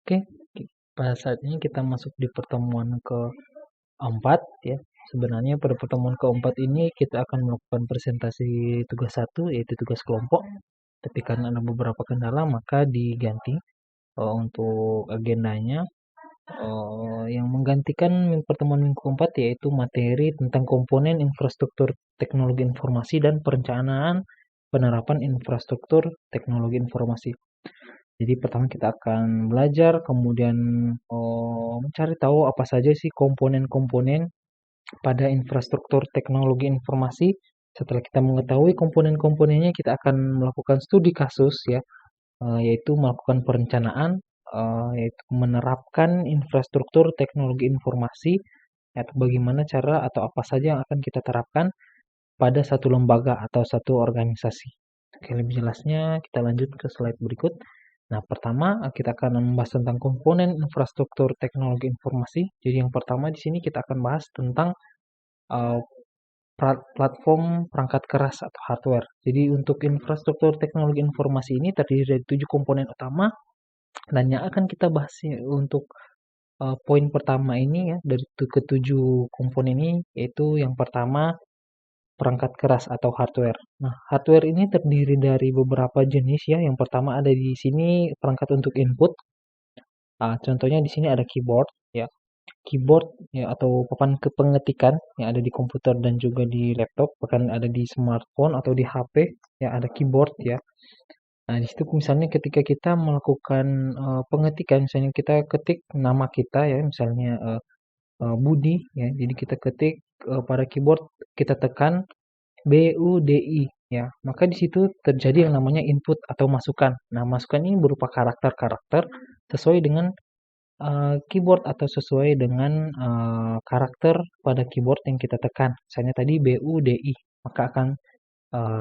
Oke, pada saat ini kita masuk di pertemuan keempat ya. Sebenarnya pada pertemuan keempat ini kita akan melakukan presentasi tugas satu yaitu tugas kelompok. Tapi karena ada beberapa kendala maka diganti untuk agendanya. Yang menggantikan pertemuan minggu keempat yaitu materi tentang komponen infrastruktur teknologi informasi dan perencanaan penerapan infrastruktur teknologi informasi. Jadi pertama kita akan belajar, kemudian mencari tahu apa saja sih komponen-komponen pada infrastruktur teknologi informasi. Setelah kita mengetahui komponen-komponennya, kita akan melakukan studi kasus ya, yaitu melakukan perencanaan, yaitu menerapkan infrastruktur teknologi informasi, atau bagaimana cara atau apa saja yang akan kita terapkan pada satu lembaga atau satu organisasi. Oke, lebih jelasnya kita lanjut ke slide berikut. Nah, pertama kita akan membahas tentang komponen infrastruktur teknologi informasi. Jadi yang pertama di sini kita akan bahas tentang uh, platform perangkat keras atau hardware. Jadi untuk infrastruktur teknologi informasi ini terdiri dari 7 komponen utama dan yang akan kita bahas untuk poin pertama ini ya dari ketujuh komponen ini yaitu yang pertama perangkat keras atau hardware. Nah, hardware ini terdiri dari beberapa jenis ya. Yang pertama ada di sini perangkat untuk input. Contohnya di sini ada keyboard ya. Keyboard ya atau papan kepengetikan yang ada di komputer dan juga di laptop, bahkan ada di smartphone atau di HP ya ada keyboard ya. Nah, di situ misalnya ketika kita melakukan pengetikan, misalnya kita ketik nama kita ya, misalnya Budi ya. Jadi kita ketik pada keyboard kita tekan BUDI ya. Maka di situ terjadi yang namanya input atau masukan. Nah, masukan ini berupa karakter-karakter sesuai dengan keyboard atau sesuai dengan karakter pada keyboard yang kita tekan. Misalnya tadi BUDI, maka akan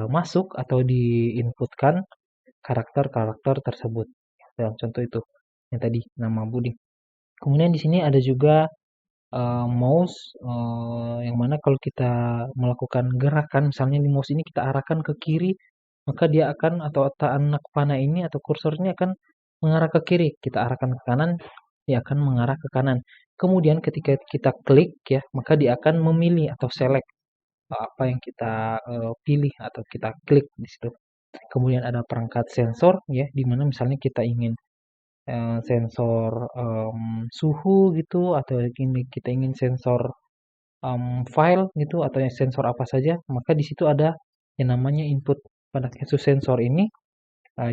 masuk atau diinputkan karakter-karakter tersebut. Dalam contoh itu, yang tadi nama Budi. Kemudian di sini ada juga mouse yang mana kalau kita melakukan gerakan misalnya di mouse ini kita arahkan ke kiri maka dia akan atau anak panah ini atau kursor ini akan mengarah ke kiri, kita arahkan ke kanan dia akan mengarah ke kanan. Kemudian ketika kita klik ya maka dia akan memilih atau select apa yang kita pilih atau kita klik di situ. Kemudian ada perangkat sensor ya di mana misalnya kita ingin sensor suhu gitu atau ini kita ingin sensor file gitu atau sensor apa saja, maka di situ ada yang namanya input. Pada kasus sensor ini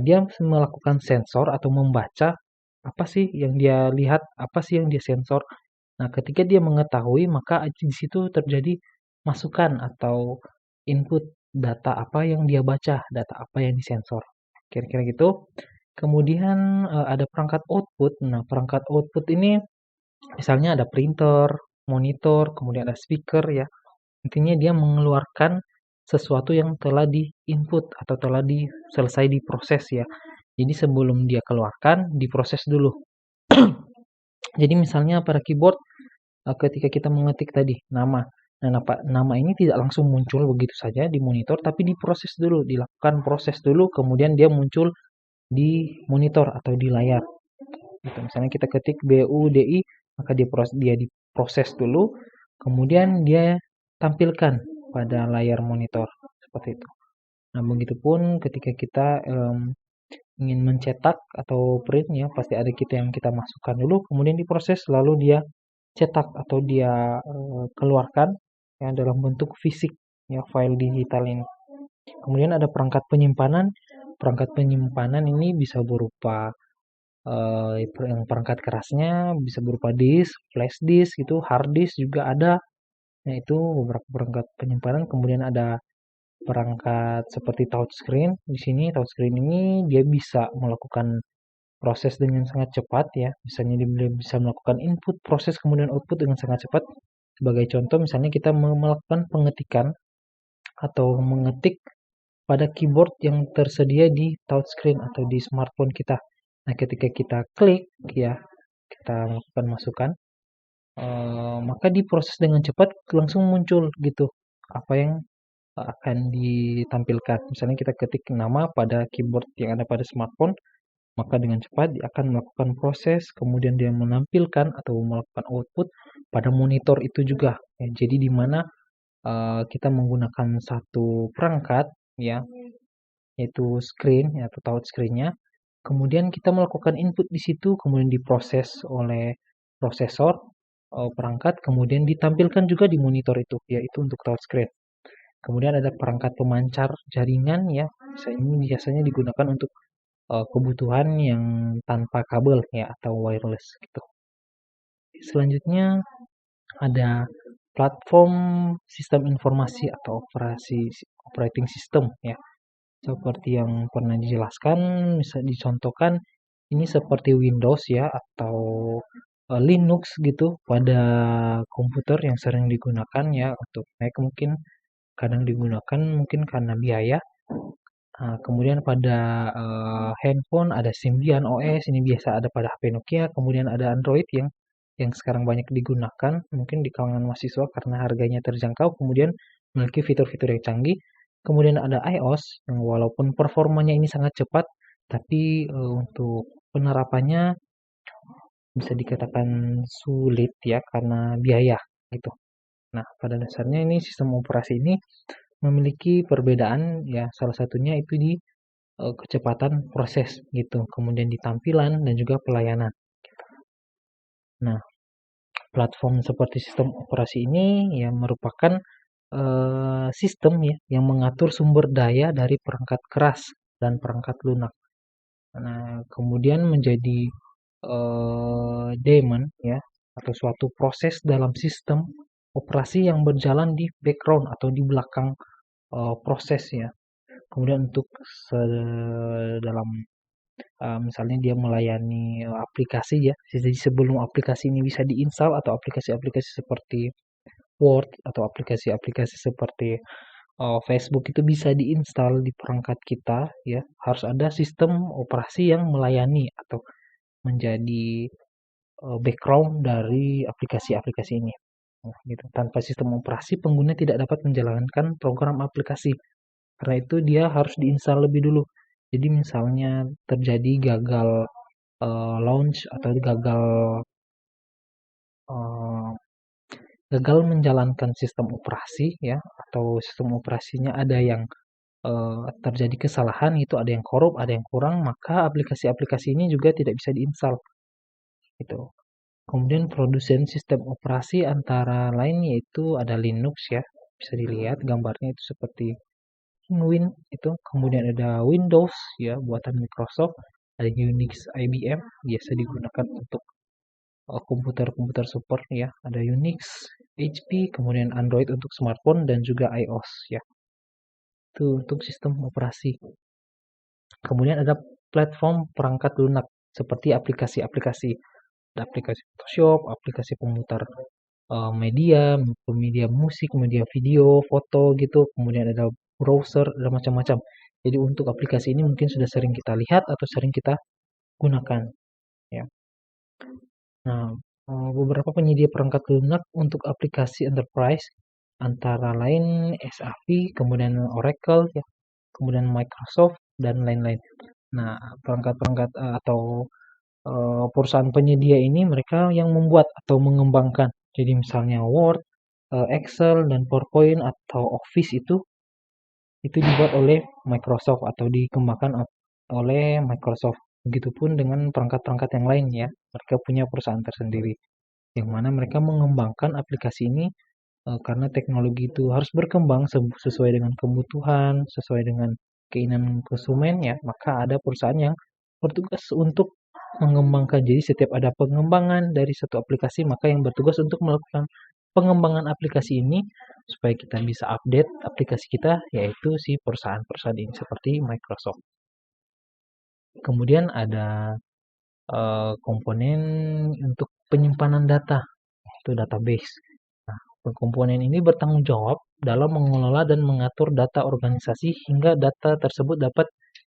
dia melakukan sensor atau membaca apa sih yang dia lihat, apa sih yang dia sensor. Nah, ketika dia mengetahui maka di situ terjadi masukan atau input data apa yang dia baca, data apa yang disensor. Kira-kira gitu. Kemudian ada perangkat output. Nah, perangkat output ini misalnya ada printer, monitor, kemudian ada speaker ya. Intinya dia mengeluarkan sesuatu yang telah di-input atau telah selesai diproses ya. Jadi sebelum dia keluarkan, diproses dulu. Jadi misalnya pada keyboard ketika kita mengetik tadi nama. Nah, nama ini tidak langsung muncul begitu saja di monitor, tapi diproses dulu, dilakukan proses dulu, kemudian dia muncul di monitor atau di layar. Gitu. Misalnya kita ketik BUDI, maka dia diproses dulu, kemudian dia tampilkan pada layar monitor seperti itu. Nah, begitupun ketika kita ingin mencetak atau print ya, pasti ada kita yang kita masukkan dulu, kemudian diproses, lalu dia cetak atau dia keluarkan ya dalam bentuk fisik ya file digital ini. Kemudian ada perangkat penyimpanan. Perangkat penyimpanan ini bisa berupa yang perangkat kerasnya bisa berupa disk, flash disk gitu, hard disk juga ada. Nah, itu beberapa perangkat penyimpanan. Kemudian ada perangkat seperti touchscreen. Di sini touchscreen ini dia bisa melakukan proses dengan sangat cepat ya. Misalnya dia bisa melakukan input, proses kemudian output dengan sangat cepat. Sebagai contoh misalnya kita melakukan pengetikan atau mengetik pada keyboard yang tersedia di touchscreen atau di smartphone kita. Nah, ketika kita klik ya, kita melakukan masukan, maka diproses dengan cepat langsung muncul gitu apa yang akan ditampilkan. Misalnya kita ketik nama pada keyboard yang ada pada smartphone, maka dengan cepat dia akan melakukan proses, kemudian dia menampilkan atau melakukan output pada monitor itu juga. Ya, jadi di mana kita menggunakan satu perangkat, ya, yaitu screen ya, atau touch screen-nya. Kemudian kita melakukan input di situ, kemudian diproses oleh prosesor perangkat, kemudian ditampilkan juga di monitor itu, yaitu untuk touch screen. Kemudian ada perangkat pemancar jaringan ya, ini biasanya digunakan untuk kebutuhan yang tanpa kabel ya atau wireless gitu. Selanjutnya ada platform sistem informasi atau operating system ya. Seperti yang pernah dijelaskan, bisa dicontohkan ini seperti Windows ya atau Linux gitu pada komputer yang sering digunakan ya untuk Mac mungkin kadang digunakan mungkin karena biaya. Kemudian pada handphone ada Symbian OS, ini biasa ada pada HP Nokia. Kemudian ada Android yang sekarang banyak digunakan, mungkin di kalangan mahasiswa karena harganya terjangkau, kemudian memiliki fitur-fitur yang canggih. Kemudian ada iOS, yang walaupun performanya ini sangat cepat, tapi untuk penerapannya bisa dikatakan sulit ya karena biaya gitu. Nah, pada dasarnya ini sistem operasi ini memiliki perbedaan ya salah satunya itu di kecepatan proses gitu, kemudian di tampilan dan juga pelayanan. Nah, platform seperti sistem operasi ini ya merupakan sistem ya yang mengatur sumber daya dari perangkat keras dan perangkat lunak. Nah, kemudian menjadi daemon ya atau suatu proses dalam sistem operasi yang berjalan di background atau di belakang proses ya. Kemudian untuk dalam misalnya dia melayani aplikasi ya. Jadi sebelum aplikasi ini bisa diinstal atau aplikasi-aplikasi seperti Word atau aplikasi-aplikasi seperti Facebook itu bisa diinstal di perangkat kita ya. Harus ada sistem operasi yang melayani atau menjadi background dari aplikasi-aplikasi ini. Nah, gitu. Tanpa sistem operasi pengguna tidak dapat menjalankan program aplikasi. Karena itu dia harus diinstal lebih dulu. Jadi misalnya terjadi gagal launch atau uh, gagal menjalankan sistem operasi ya atau sistem operasinya ada yang terjadi kesalahan itu ada yang korup, ada yang kurang, maka aplikasi-aplikasi ini juga tidak bisa diinstal gitu. Kemudian produsen sistem operasi antara lain yaitu ada Linux ya. Bisa dilihat gambarnya itu seperti Win itu, kemudian ada Windows ya buatan Microsoft, ada Unix IBM biasa digunakan untuk komputer-komputer super ya, ada Unix, HP, kemudian Android untuk smartphone dan juga iOS ya. Itu untuk sistem operasi. Kemudian ada platform perangkat lunak seperti aplikasi-aplikasi. Ada aplikasi Photoshop, aplikasi pemutar media, media musik, media video, foto gitu. Kemudian ada browser, ada macam-macam. Jadi untuk aplikasi ini mungkin sudah sering kita lihat atau sering kita gunakan. Ya. Nah, beberapa penyedia perangkat lunak untuk aplikasi enterprise antara lain SAP, kemudian Oracle, ya, kemudian Microsoft dan lain-lain. Nah, perangkat-perangkat atau perusahaan penyedia ini mereka yang membuat atau mengembangkan. Jadi misalnya Word, Excel dan PowerPoint atau Office itu dibuat oleh Microsoft atau dikembangkan oleh Microsoft. Begitupun dengan perangkat-perangkat yang lain ya. Mereka punya perusahaan tersendiri yang mana mereka mengembangkan aplikasi ini karena teknologi itu harus berkembang sesuai dengan kebutuhan, sesuai dengan keinginan konsumen ya, maka ada perusahaan yang bertugas untuk mengembangkan. Jadi setiap ada pengembangan dari satu aplikasi, maka yang bertugas untuk melakukan pengembangan aplikasi ini supaya kita bisa update aplikasi kita yaitu si perusahaan-perusahaan ini seperti Microsoft. Kemudian ada komponen untuk penyimpanan data, itu database. Nah, komponen ini bertanggung jawab dalam mengelola dan mengatur data organisasi hingga data tersebut dapat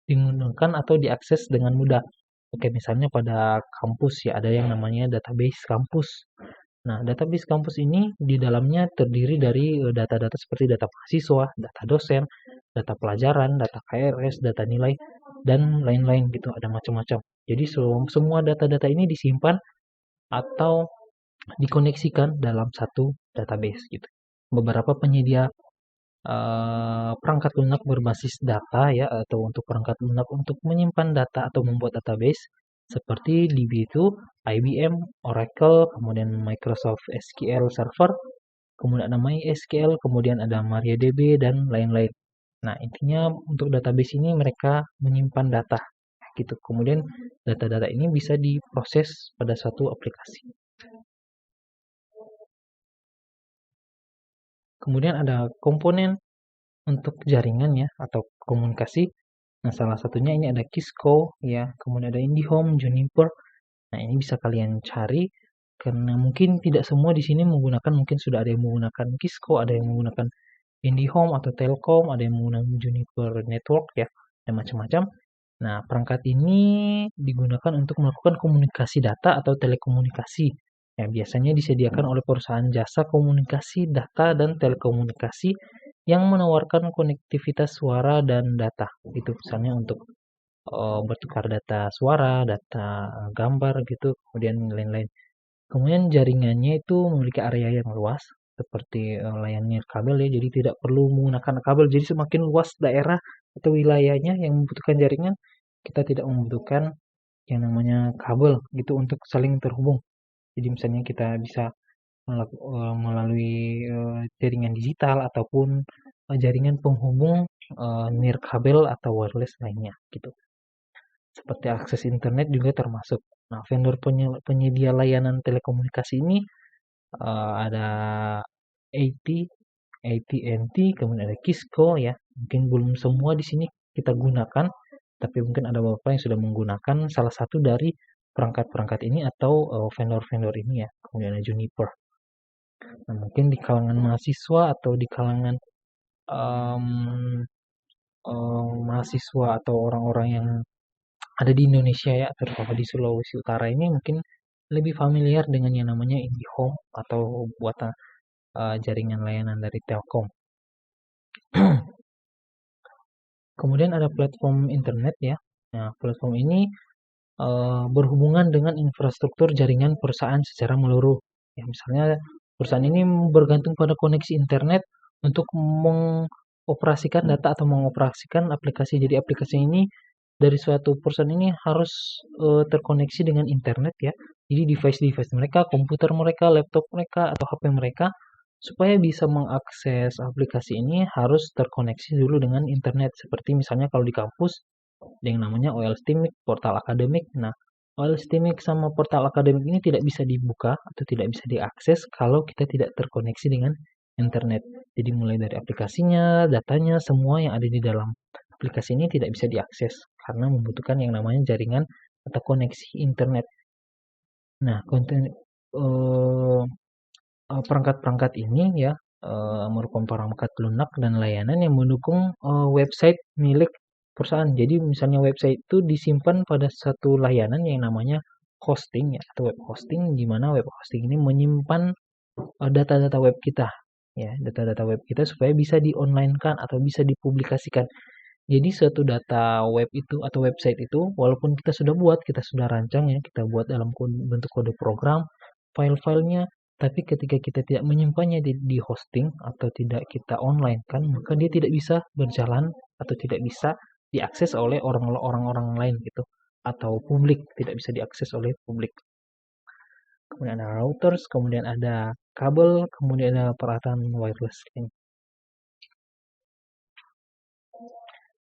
digunakan atau diakses dengan mudah. Oke, misalnya pada kampus ya ada yang namanya database kampus. Nah, database kampus ini di dalamnya terdiri dari data-data seperti data mahasiswa, data dosen, data pelajaran, data KRS, data nilai. dan lain-lain gitu, ada macam-macam. Jadi semua data-data ini disimpan atau dikoneksikan dalam satu database gitu. Beberapa penyedia perangkat lunak berbasis data ya, atau untuk perangkat lunak untuk menyimpan data atau membuat database seperti DB itu IBM, Oracle, kemudian Microsoft SQL Server, kemudian ada MySQL, kemudian ada MariaDB dan lain-lain. Nah, intinya untuk database ini mereka menyimpan data gitu. Kemudian data-data ini bisa diproses pada suatu aplikasi. Kemudian ada komponen untuk jaringan ya atau komunikasi. Nah, salah satunya ini ada Kisco ya, kemudian ada IndiHome, Juniper. Nah, ini bisa kalian cari karena mungkin tidak semua di sini menggunakan, mungkin sudah ada yang menggunakan Kisco, ada yang menggunakan IndiHome atau Telkom, ada yang menggunakan Juniper Network ya, dan macam-macam. Nah, perangkat ini digunakan untuk melakukan komunikasi data atau telekomunikasi. Yang biasanya disediakan oleh perusahaan jasa komunikasi, data, dan telekomunikasi yang menawarkan konektivitas suara dan data. Itu misalnya untuk bertukar data suara, data gambar gitu, kemudian lain-lain. Kemudian jaringannya itu memiliki area yang luas, seperti layan kabel ya, jadi tidak perlu menggunakan kabel. Jadi semakin luas daerah atau wilayahnya yang membutuhkan jaringan, kita tidak membutuhkan yang namanya kabel gitu untuk saling terhubung. Jadi misalnya kita bisa melalui jaringan digital ataupun jaringan penghubung nirkabel atau wireless lainnya gitu. Seperti akses internet juga termasuk. Nah, vendor penyedia layanan telekomunikasi ini ada AT, AT&T, kemudian ada Kisco ya. Mungkin belum semua di sini kita gunakan, tapi mungkin ada beberapa yang sudah menggunakan salah satu dari perangkat-perangkat ini atau vendor-vendor ini ya. Kemudian ada Juniper. Nah, mungkin di kalangan mahasiswa atau di kalangan um, mahasiswa atau orang-orang yang ada di Indonesia ya, terutama di Sulawesi Utara ini mungkin lebih familiar dengan yang namanya IndiHome atau buatan jaringan layanan dari Telkom. Kemudian ada platform internet ya. Nah, platform ini berhubungan dengan infrastruktur jaringan perusahaan secara menyeluruh. Ya, misalnya perusahaan ini bergantung pada koneksi internet untuk mengoperasikan data atau mengoperasikan aplikasi. Jadi aplikasi ini dari suatu perusahaan ini harus terkoneksi dengan internet ya. Jadi device-device mereka, komputer mereka, laptop mereka, atau HP mereka, supaya bisa mengakses aplikasi ini harus terkoneksi dulu dengan internet. Seperti misalnya kalau di kampus, ada yang namanya OLSTIMIC, portal akademik. Nah, OLSTIMIC sama portal akademik ini tidak bisa dibuka atau tidak bisa diakses kalau kita tidak terkoneksi dengan internet. Jadi mulai dari aplikasinya, datanya, semua yang ada di dalam aplikasi ini tidak bisa diakses karena membutuhkan yang namanya jaringan atau koneksi internet. Nah, perangkat-perangkat ini ya merupakan perangkat lunak dan layanan yang mendukung website milik perusahaan. Jadi misalnya website itu disimpan pada satu layanan yang namanya hosting ya atau web hosting, di mana web hosting ini menyimpan data-data web kita ya, data-data web kita supaya bisa di-online-kan atau bisa dipublikasikan. Jadi suatu data web itu atau website itu walaupun kita sudah buat, kita sudah rancang ya, kita buat dalam bentuk kode program, file-filenya, tapi ketika kita tidak menyimpannya di hosting atau tidak kita online kan, maka dia tidak bisa berjalan atau tidak bisa diakses oleh orang-orang lain gitu atau publik, tidak bisa diakses oleh publik. Kemudian ada routers, kemudian ada kabel, kemudian ada peralatan wireless.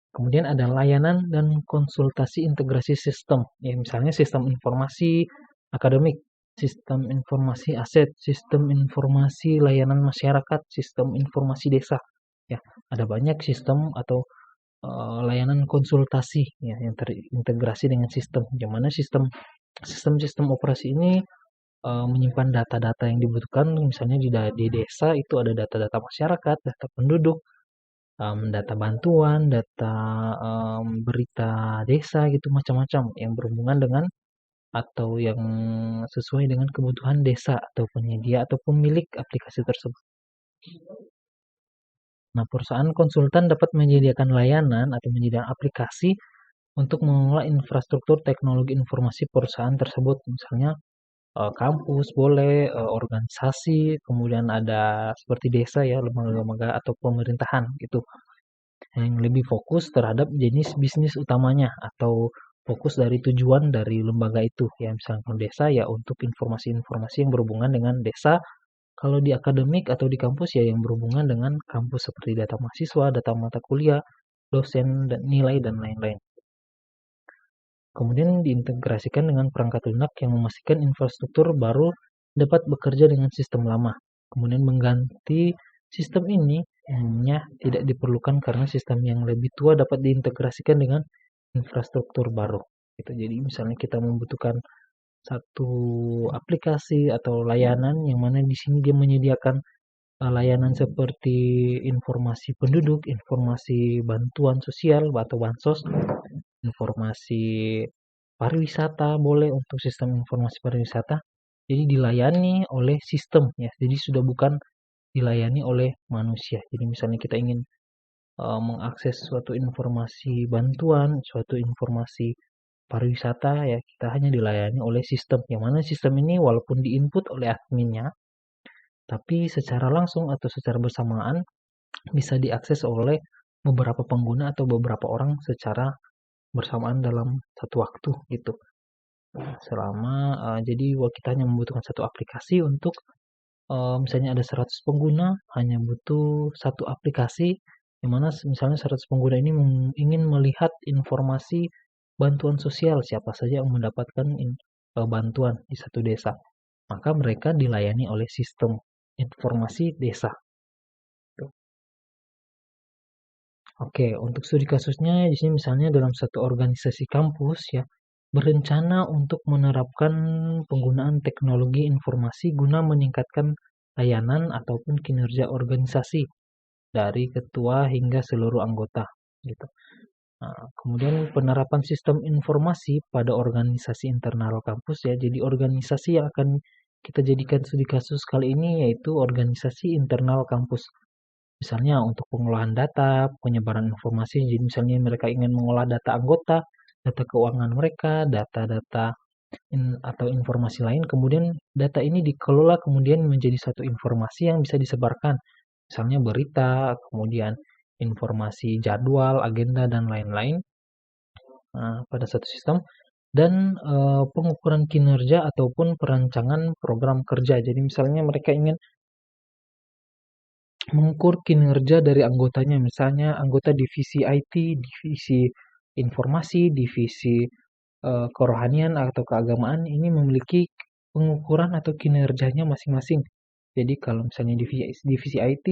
Kemudian ada layanan dan konsultasi integrasi sistem. Ya, misalnya sistem informasi akademik, sistem informasi aset, sistem informasi layanan masyarakat, sistem informasi desa. Ya, ada banyak sistem atau layanan konsultasi ya yang terintegrasi dengan sistem. Di mana sistem operasi ini menyimpan data-data yang dibutuhkan, misalnya di desa itu ada data-data masyarakat, data penduduk, data bantuan, data berita desa gitu macam-macam yang berhubungan dengan atau yang sesuai dengan kebutuhan desa atau penyedia atau pemilik aplikasi tersebut. Nah, perusahaan konsultan dapat menyediakan layanan atau menyediakan aplikasi untuk mengelola infrastruktur teknologi informasi perusahaan tersebut. Misalnya kampus boleh, organisasi, kemudian ada seperti desa ya, lembaga-lembaga atau pemerintahan gitu, yang lebih fokus terhadap jenis bisnis utamanya atau fokus dari tujuan dari lembaga itu. Ya, misalnya kalau desa ya untuk informasi-informasi yang berhubungan dengan desa, kalau di akademik atau di kampus ya yang berhubungan dengan kampus seperti data mahasiswa, data mata kuliah, dosen, dan nilai, dan lain-lain. Kemudian diintegrasikan dengan perangkat lunak yang memastikan infrastruktur baru dapat bekerja dengan sistem lama. Kemudian mengganti sistem ini hanya tidak diperlukan karena sistem yang lebih tua dapat diintegrasikan dengan infrastruktur baru. Gitu. Jadi misalnya kita membutuhkan satu aplikasi atau layanan yang mana di sini dia menyediakan layanan seperti informasi penduduk, informasi bantuan sosial atau bansos, informasi pariwisata boleh untuk sistem informasi pariwisata. Jadi dilayani oleh sistem ya. Jadi sudah bukan dilayani oleh manusia. Jadi misalnya kita ingin mengakses suatu informasi bantuan, suatu informasi pariwisata ya kita hanya dilayani oleh sistem. Yang mana sistem ini walaupun diinput oleh adminnya, tapi secara langsung atau secara bersamaan bisa diakses oleh beberapa pengguna atau beberapa orang secara bersamaan dalam satu waktu gitu. Selama jadi kita hanya membutuhkan satu aplikasi untuk misalnya ada 100 pengguna, hanya butuh satu aplikasi di mana misalnya 100 pengguna ini ingin melihat informasi bantuan sosial siapa saja yang mendapatkan bantuan di satu desa. Maka mereka dilayani oleh sistem informasi desa. Oke, untuk studi kasusnya di sini misalnya dalam satu organisasi kampus ya berencana untuk menerapkan penggunaan teknologi informasi guna meningkatkan layanan ataupun kinerja organisasi dari ketua hingga seluruh anggota gitu. Nah, kemudian penerapan sistem informasi pada organisasi internal kampus ya. Jadi organisasi yang akan kita jadikan studi kasus kali ini yaitu organisasi internal kampus. Misalnya untuk pengolahan data, penyebaran informasi, jadi misalnya mereka ingin mengolah data anggota, data keuangan mereka, data-data atau informasi lain, kemudian data ini dikelola kemudian menjadi satu informasi yang bisa disebarkan. Misalnya berita, kemudian informasi jadwal, agenda, dan lain-lain pada satu sistem. Dan pengukuran kinerja ataupun perancangan program kerja. Jadi misalnya mereka ingin mengukur kinerja dari anggotanya, misalnya anggota divisi IT, divisi informasi, divisi kerohanian atau keagamaan ini memiliki pengukuran atau kinerjanya masing-masing. Jadi kalau misalnya divisi IT,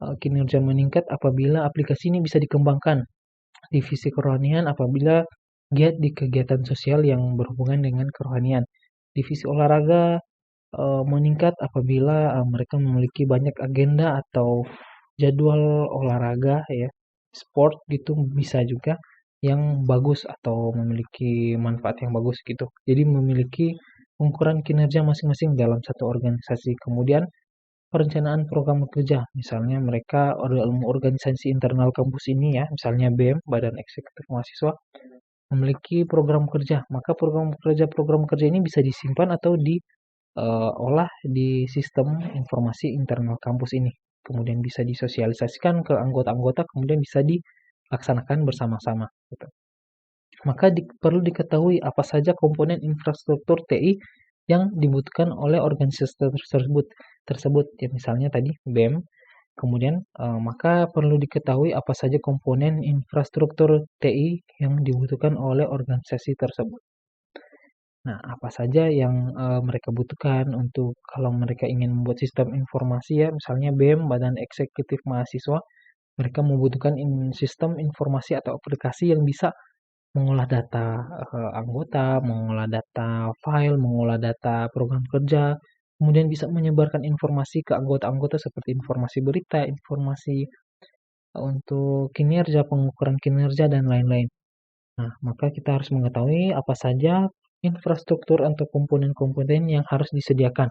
kinerja meningkat apabila aplikasi ini bisa dikembangkan. Divisi kerohanian apabila giat di kegiatan sosial yang berhubungan dengan kerohanian. Divisi olahraga meningkat apabila mereka memiliki banyak agenda atau jadwal olahraga ya, sport gitu bisa juga yang bagus atau memiliki manfaat yang bagus gitu. Jadi memiliki ukuran kinerja masing-masing dalam satu organisasi. Kemudian perencanaan program kerja, misalnya mereka ilmu organisasi internal kampus ini ya, misalnya BEM, Badan Eksekutif Mahasiswa, memiliki program kerja. Maka program kerja ini bisa disimpan atau diolah di sistem informasi internal kampus ini. Kemudian bisa disosialisasikan ke anggota-anggota, kemudian bisa dilaksanakan bersama-sama. Gitu. Maka perlu diketahui apa saja komponen infrastruktur TI yang dibutuhkan oleh organisasi tersebut. Ya, misalnya tadi BEM. Kemudian maka perlu diketahui apa saja komponen infrastruktur TI yang dibutuhkan oleh organisasi tersebut. Nah, apa saja yang mereka butuhkan untuk kalau mereka ingin membuat sistem informasi ya, misalnya BEM, Badan Eksekutif Mahasiswa, mereka membutuhkan sistem informasi atau aplikasi yang bisa mengolah data anggota, mengolah data file, mengolah data program kerja, kemudian bisa menyebarkan informasi ke anggota-anggota seperti informasi berita, informasi untuk kinerja, pengukuran kinerja, dan lain-lain. Nah, maka kita harus mengetahui apa saja infrastruktur atau komponen-komponen yang harus disediakan.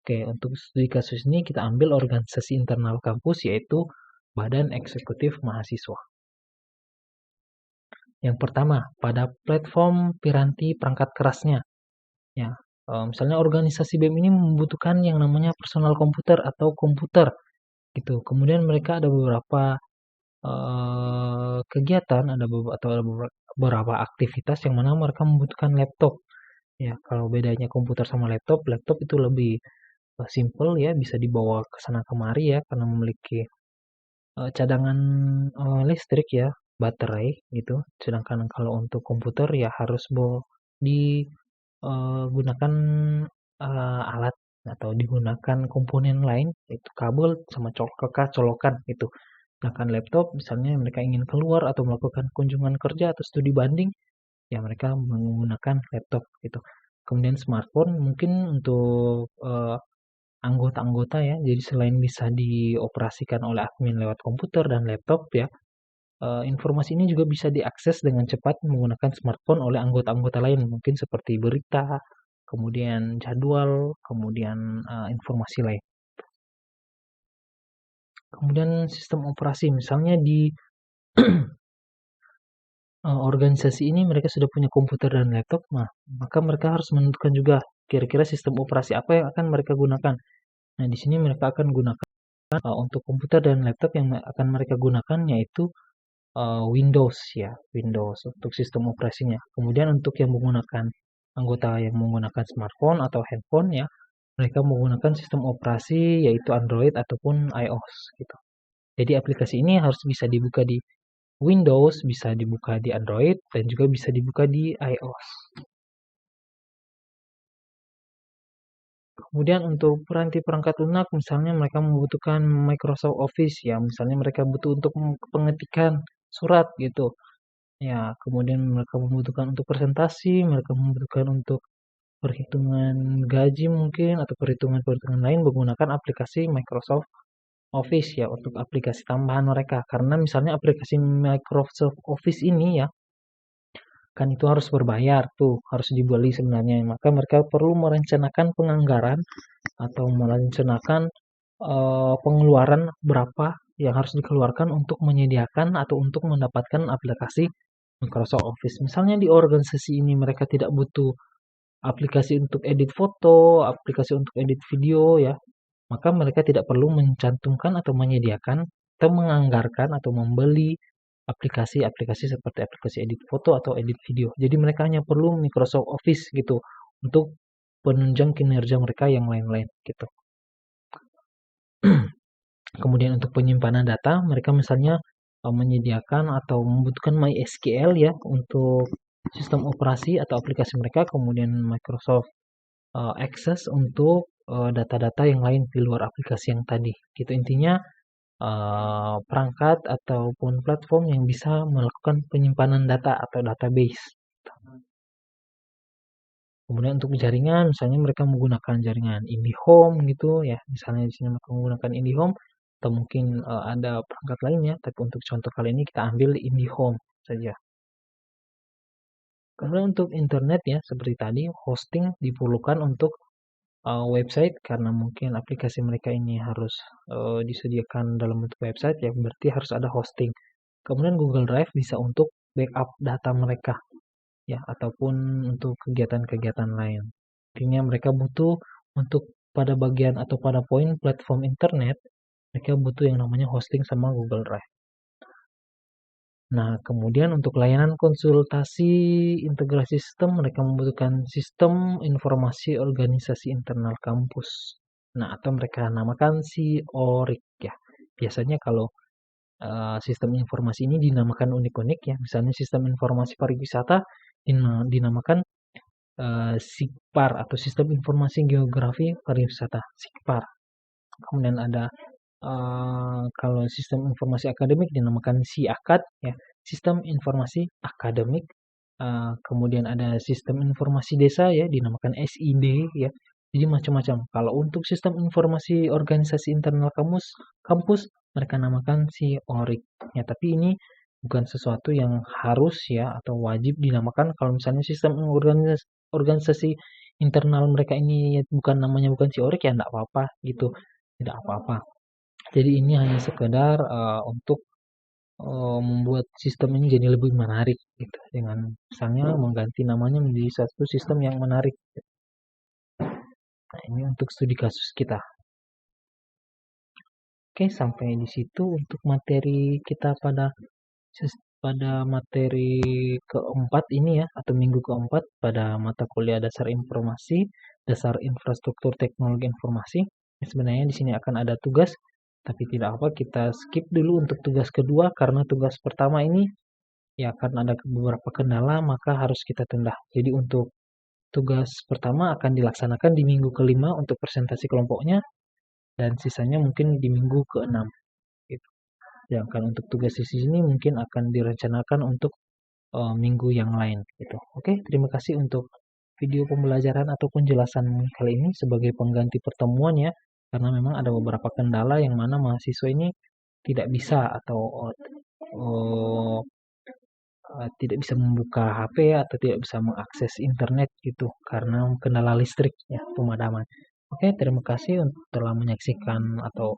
Oke, untuk studi kasus ini kita ambil organisasi internal kampus yaitu Badan Eksekutif Mahasiswa. Yang pertama, pada platform piranti perangkat kerasnya. Ya, misalnya organisasi BEM ini membutuhkan yang namanya personal komputer atau komputer gitu. Kemudian mereka ada beberapa kegiatan, ada beberapa aktivitas yang mana mereka membutuhkan laptop. Ya, kalau bedanya komputer sama laptop, laptop itu lebih simple ya, bisa dibawa ke sana kemari ya karena memiliki cadangan listrik ya, baterai gitu. Sedangkan kalau untuk komputer ya harus digunakan alat atau digunakan komponen lain, yaitu kabel sama colokan gitu. Sedangkan laptop misalnya mereka ingin keluar atau melakukan kunjungan kerja atau studi banding, ya mereka menggunakan laptop gitu. Kemudian smartphone mungkin untuk anggota-anggota ya. Jadi selain bisa dioperasikan oleh admin lewat komputer dan laptop ya, informasi ini juga bisa diakses dengan cepat menggunakan smartphone oleh anggota-anggota lain, mungkin seperti berita, kemudian jadwal, kemudian informasi lain. Kemudian sistem operasi, misalnya di organisasi ini mereka sudah punya komputer dan laptop, nah, maka mereka harus menentukan juga kira-kira sistem operasi apa yang akan mereka gunakan. Nah, di sini mereka akan gunakan untuk komputer dan laptop yang akan mereka gunakan yaitu Windows ya, Windows untuk sistem operasinya. Kemudian untuk yang menggunakan anggota yang menggunakan smartphone atau handphone ya, mereka menggunakan sistem operasi yaitu Android ataupun iOS gitu. Jadi aplikasi ini harus bisa dibuka di Windows, bisa dibuka di Android, dan juga bisa dibuka di iOS. Kemudian untuk peranti perangkat lunak, misalnya mereka membutuhkan Microsoft Office ya, misalnya mereka butuh untuk pengetikan surat gitu. Ya, kemudian mereka membutuhkan untuk presentasi, mereka membutuhkan untuk perhitungan gaji mungkin atau perhitungan-perhitungan lain menggunakan aplikasi Microsoft Office ya untuk aplikasi tambahan mereka. Karena misalnya aplikasi Microsoft Office ini ya kan itu harus berbayar tuh, harus dibeli sebenarnya. Maka mereka perlu merencanakan penganggaran atau merencanakan pengeluaran berapa yang harus dikeluarkan untuk menyediakan atau untuk mendapatkan aplikasi Microsoft Office. Misalnya di organisasi ini mereka tidak butuh aplikasi untuk edit foto, aplikasi untuk edit video ya, maka mereka tidak perlu mencantumkan atau menyediakan atau menganggarkan atau membeli aplikasi-aplikasi seperti aplikasi edit foto atau edit video. Jadi mereka hanya perlu Microsoft Office gitu untuk penunjang kinerja mereka yang lain-lain gitu. Kemudian untuk penyimpanan data, mereka misalnya menyediakan atau membutuhkan MySQL ya untuk sistem operasi atau aplikasi mereka, kemudian Microsoft Access untuk data-data yang lain di luar aplikasi yang tadi. Gitu intinya perangkat ataupun platform yang bisa melakukan penyimpanan data atau database. Kemudian untuk jaringan, misalnya mereka menggunakan jaringan IndiHome gitu ya, misalnya di sini mereka menggunakan IndiHome atau mungkin ada perangkat lainnya, tapi untuk contoh kali ini kita ambil IndiHome saja. Kemudian untuk internet ya, seperti tadi, hosting diperlukan untuk website karena mungkin aplikasi mereka ini harus disediakan dalam bentuk website ya, berarti harus ada hosting. Kemudian Google Drive bisa untuk backup data mereka ya ataupun untuk kegiatan-kegiatan lain. Artinya mereka butuh untuk pada bagian atau pada poin platform internet, mereka butuh yang namanya hosting sama Google Drive. Nah, kemudian untuk layanan konsultasi integrasi sistem, mereka membutuhkan sistem informasi organisasi internal kampus. Nah, atau mereka namakan si ORIC ya. Biasanya kalau sistem informasi ini dinamakan unik-unik ya. Misalnya sistem informasi pariwisata dinamakan SIGPAR atau Sistem Informasi Geografi Pariwisata, SIGPAR. Kemudian ada kalau sistem informasi akademik dinamakan SIAKAD ya, Sistem Informasi Akademik. Kemudian ada sistem informasi desa ya dinamakan SID ya. Jadi macam-macam. Kalau untuk sistem informasi organisasi internal kampus mereka namakan si ORIC. Ya, tapi ini bukan sesuatu yang harus ya atau wajib dinamakan. Kalau misalnya sistem organisasi internal mereka ini ya, bukan namanya bukan si ORIC ya enggak apa-apa gitu. Tidak apa-apa. Jadi ini hanya sekedar untuk membuat sistem ini jadi lebih menarik gitu, dengan misalnya mengganti namanya menjadi satu sistem yang menarik. Nah, ini untuk studi kasus kita. Oke, sampai di situ untuk materi kita pada materi keempat ini ya, atau minggu keempat pada mata kuliah dasar informasi, dasar infrastruktur teknologi informasi. Sebenarnya di sini akan ada tugas, tapi tidak apa, kita skip dulu untuk tugas kedua karena tugas pertama ini ya karena ada beberapa kendala maka harus kita tunda. Jadi untuk tugas pertama akan dilaksanakan di minggu kelima untuk presentasi kelompoknya, dan sisanya mungkin di minggu keenam. Gitu. Sedangkan untuk tugas di sini mungkin akan direncanakan untuk minggu yang lain gitu. Oke, terima kasih untuk video pembelajaran atau penjelasan kali ini sebagai pengganti pertemuan ya. Karena memang ada beberapa kendala yang mana mahasiswa ini tidak bisa atau uh, tidak bisa membuka HP atau tidak bisa mengakses internet gitu karena kendala listrik ya, pemadaman. Oke, terima kasih untuk telah menyaksikan atau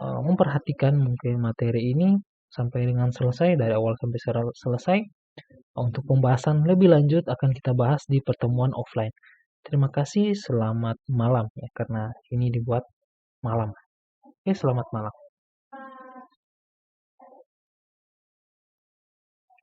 memperhatikan mungkin materi ini sampai dengan selesai dari awal sampai selesai. Untuk pembahasan lebih lanjut akan kita bahas di pertemuan offline. Terima kasih, selamat malam ya karena ini dibuat malam. Oke, selamat malam.